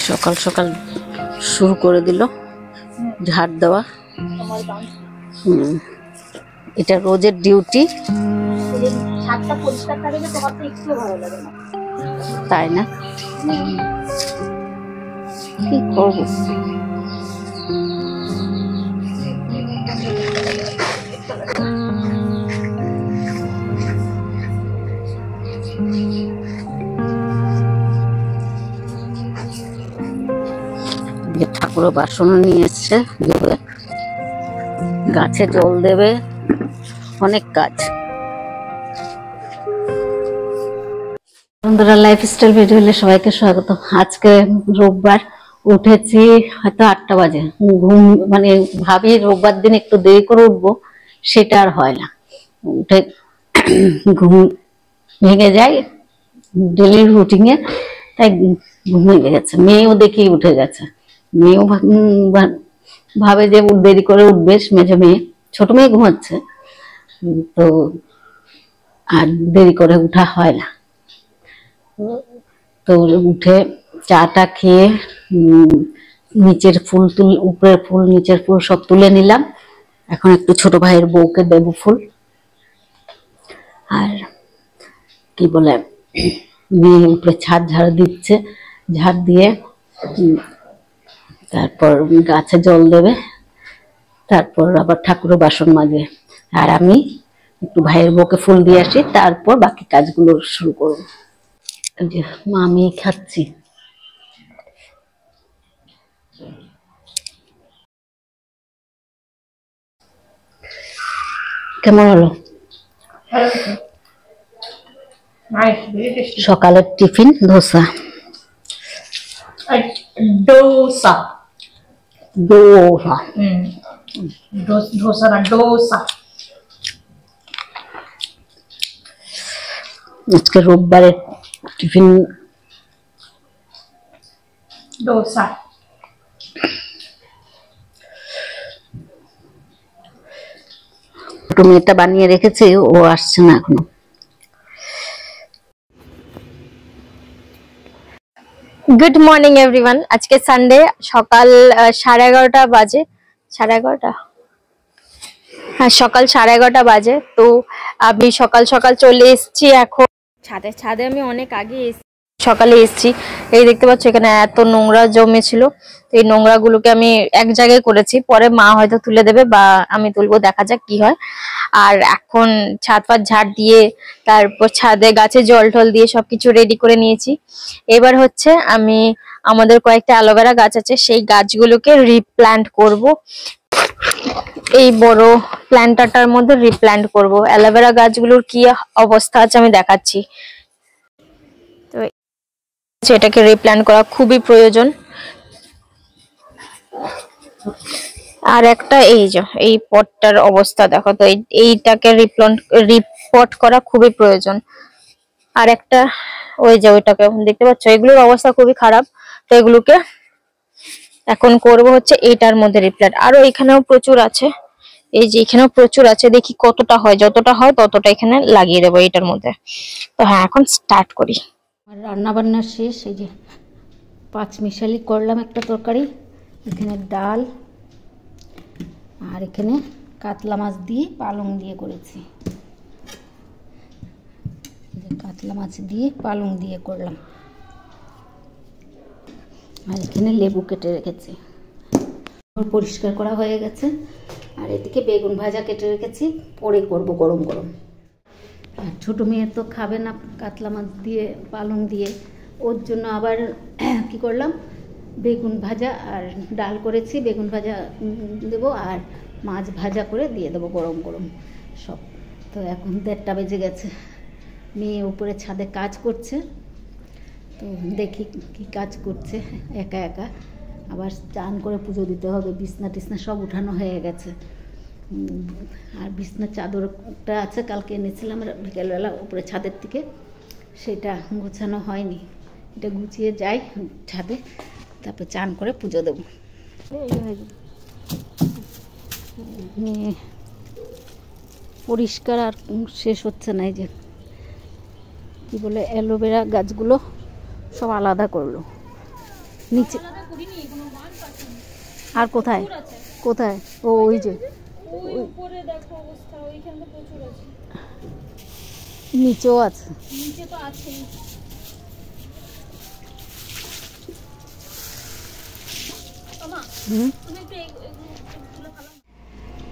সকাল সকাল শুরু করে দিল ঝাড় দেওয়া। এটা রোজের ডিউটি। তাই না? কি করবো? ঠাকুর বাসন নিয়ে এসছে, গাছে জল দেবে, অনেক কাজ। বন্ধুরা, লাইফস্টাইল ভিডিওতে সবাইকে স্বাগত। আজকে রোববার, উঠেছি হয়তো 8টা বাজে। ঘুম মানে ভাবি রোববার দিন একটু দেরি করে উঠবো, সেটা আর হয় না। উঠে ঘুম ভেঙে যায় ডেলি রুটিনে, তাই ঘুম ভেঙে গেছে। মেয়েও দেখি উঠে গেছে। মেয়েও ভাবে যে দেরি করে উঠবে, মেজো মেয়ে, ছোট মেয়ে ঘুমাচ্ছে, তো আর দেরি করে উঠা হয় না। তো উঠে চাটা খেয়ে নিচের ফুল উপরের ফুল নিচের ফুল সব তুলে নিলাম। এখন একটু ছোট ভাইয়ের বউকে দেব ফুল। আর কি বলে, মেয়ে উপরে ছাদ ঝাড় দিচ্ছে, ঝাড় দিয়ে তারপর গাছে জল দেবে, তারপর আবার ঠাকুরের বাসন মাজে। আর আমি একটু ভাইয়ের বউকে ফুল দিয়ে আসি, তারপর বাকি কাজগুলো শুরু করব। যে আমি খাচ্ছি। কেমন হলো? সকালের টিফিন ধোসা। ডোসা ডোসা ডোসা না ডোসা। আজকে রোববারের টিফিন ডোসা। ছোট মেয়েটা বানিয়ে রেখেছে, ও আসছে না এখনো। Good morning everyone. আজকে সানডে, সকাল 11:30 বাজে। 11:30? হ্যাঁ, সকাল 11:30 বাজে। তো আমি সকাল সকাল চলে এসেছি এখন ছাদে। আমি অনেক আগে সকালে এসেছি। এই দেখতে পাচ্ছ এখানে এত নোংরা জমেছিল। তো এই নোংরা গুলোকে আমি এক জায়গায় করেছি, পরে মা হয়তো তুলে দেবে বা আমি তুলবো, দেখা যাক কি হয়। আর এখন ছাদ পাত ঝাড় দিয়ে তারপর ছাদে গাছে জল টল দিয়ে সবকিছু রেডি করে নিয়েছি। এবার হচ্ছে আমি আমাদের কয়েকটা অ্যালোভেরা গাছ আছে, সেই গাছগুলোকে রিপ্ল্যান্ট করব। এই বড় প্ল্যান্টারটার মধ্যে রিপ্ল্যান্ট করব। অ্যালোভেরা গাছগুলোর কি অবস্থা আছে আমি দেখাচ্ছি। তো এটাকে রিপ্ল্যান্ট করা খুবই প্রয়োজন। আর একটা এই পটটার অবস্থা দেখো, তো এইটাকে রিপোর্ট করা খুবই প্রয়োজন। আর একটা ওইটাকে দেখতে পাচ্ছ, এগুলোর অবস্থা খুবই খারাপ। তো এগুলোকে এখন করব হচ্ছে এইটার মধ্যে রিপ্ল্যান্ট। আরো এখানেও প্রচুর আছে, এই যে এখানেও প্রচুর আছে। দেখি কতটা হয়, যতটা হয় ততটা এখানে লাগিয়ে দেবো এটার মধ্যে। তো হ্যাঁ, এখন স্টার্ট করি। রান্না বান্না শেষ। এই যে 5 মিশালি করলাম একটা তরকারি। এখানে ডাল, আর এখানে কাতলা মাছ দিয়ে পালং দিয়ে করেছি। কাতলা মাছ দিয়ে পালং দিয়ে করলাম। আর এখানে লেবু কেটে রেখেছি, পরিষ্কার করা হয়ে গেছে। আর এদিকে বেগুন ভাজা কেটে রেখেছি, পরে করব গরম গরম। আর ছোটো মেয়ে তো খাবে না কাতলা মাছ দিয়ে পালং দিয়ে, ওর জন্য আবার কি করলাম, বেগুন ভাজা আর ডাল করেছি। বেগুন ভাজা দেবো আর মাছ ভাজা করে দিয়ে দেবো গরম গরম সব। তো এখন 1:30 বেজে গেছে। মেয়ে উপরে ছাদে কাজ করছে, তো দেখি কি কাজ করছে একা একা। আবার চান করে পুজো দিতে হবে। বিছনা টিছনা সব উঠানো হয়ে গেছে। আর বিছনার চাদরটা আছে, কালকে এনেছিলাম বিকেলবেলা উপরে ছাদের থেকে, সেটা গোছানো হয়নি। এটা গুছিয়ে যাই ছাদে, তারপর চান করে পুজো দেবো। পরিষ্কার আর শেষ হচ্ছে না। এই যে কি বলে অ্যালোভেরা গাছগুলো সব আলাদা করলো নিচে। আর কোথায় কোথায়? ও ওই যে নিচেও আছে।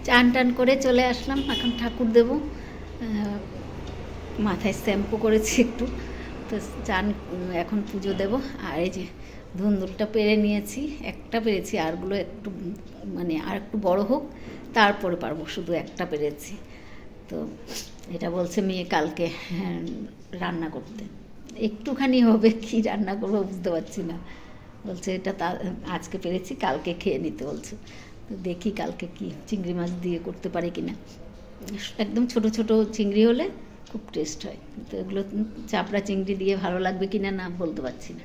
চান টান করে চলে আসলাম, এখন ঠাকুর দেব। মাথায় শ্যাম্পু করেছি একটু, তো চান এখন পুজো দেব। আর এই যে ধুন্দুলটা পেরে নিয়েছি, একটা পেরেছি, আরগুলো একটু মানে আর একটু বড় হোক তারপরে পারবো, শুধু একটা পেরেছি। তো এটা বলছে মেয়ে কালকে রান্না করতে, একটুখানি হবে, কি রান্না করবো বুঝতে পারছি না। বলছে এটা আজকে পেরেছি, কালকে খেয়ে নিতে বলছে। তো দেখি কালকে কি চিংড়ি মাছ দিয়ে করতে পারি কিনা। একদম ছোট ছোট চিংড়ি হলে খুব টেস্ট হয়, তো এগুলো চাপড়া চিংড়ি দিয়ে ভালো লাগবে কিনা না বলতে পারছি না।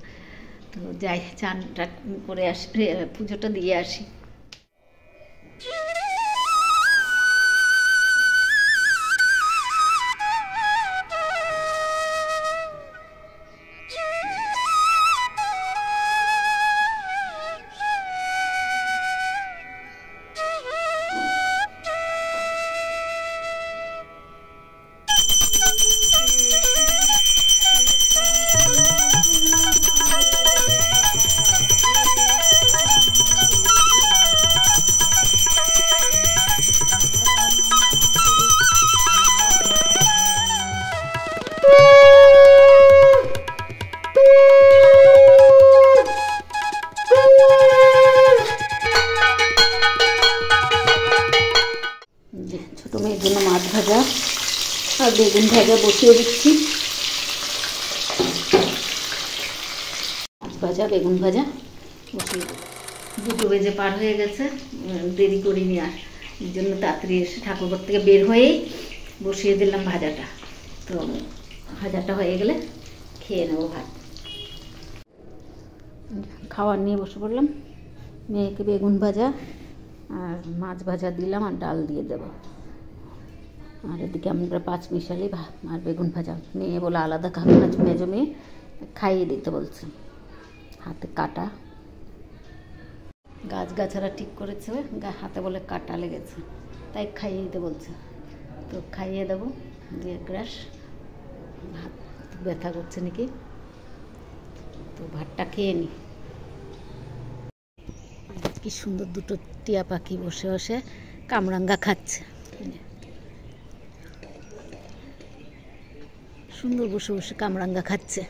তো যাই, চানটা করে আসি, পুজোটা দিয়ে আসি। ছোটো মেয়ের জন্য মাছ ভাজা আর বেগুন ভাজা বসিয়ে দিচ্ছি। মাছ ভাজা বেগুন ভাজা বসিয়ে, 2 বেজে পার হয়ে গেছে, দেরি করিনি আর, এই জন্য তাড়াতাড়ি এসে ঠাকুরঘর থেকে বের হয়েই বসিয়ে দিলাম ভাজাটা। তো ভাজাটা হয়ে গেলে খেয়ে নেবো ভাত। খাবার নিয়ে বসে পড়লাম, মেয়েকে বেগুন ভাজা আর মাছ ভাজা দিলাম, আর ডাল দিয়ে দেবো। আর এদিকে আমরা 5 মিশালি আর বেগুন ভাজা, মেয়ে বলে আলাদা খাবে না, মেজো মেয়ে খাইয়ে দিতে বলছে, হাতে কাটা, গাছগাছারা ঠিক করেছে, হাতে বলে কাটা লেগেছে, তাই খাইয়ে দিতে বলছে। তো খাইয়ে দেবো, দিয়ে গ্রাস, ভাত ব্যথা করছে নাকি, তো ভাতটা খেয়ে নি। কি সুন্দর 2টো টিয়া পাখি বসে বসে কামরাঙ্গা খাচ্ছে, সুন্দর বসে বসে কামরাঙ্গা খাচ্ছে।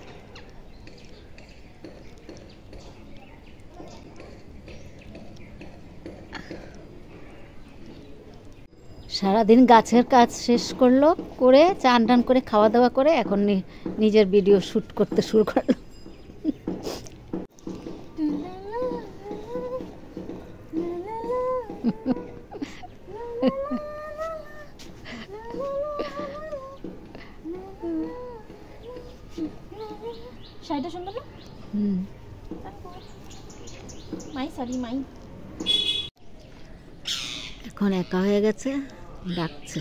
সারাদিন গাছের কাজ শেষ করলো, করে চান টান করে খাওয়া দাওয়া করে এখন নিজের ভিডিও শ্যুট করতে শুরু করলো। শাড়িটা সুন্দর না? মাই শাড়ি মাই। এখন একা হয়ে গেছে, ডাকছে।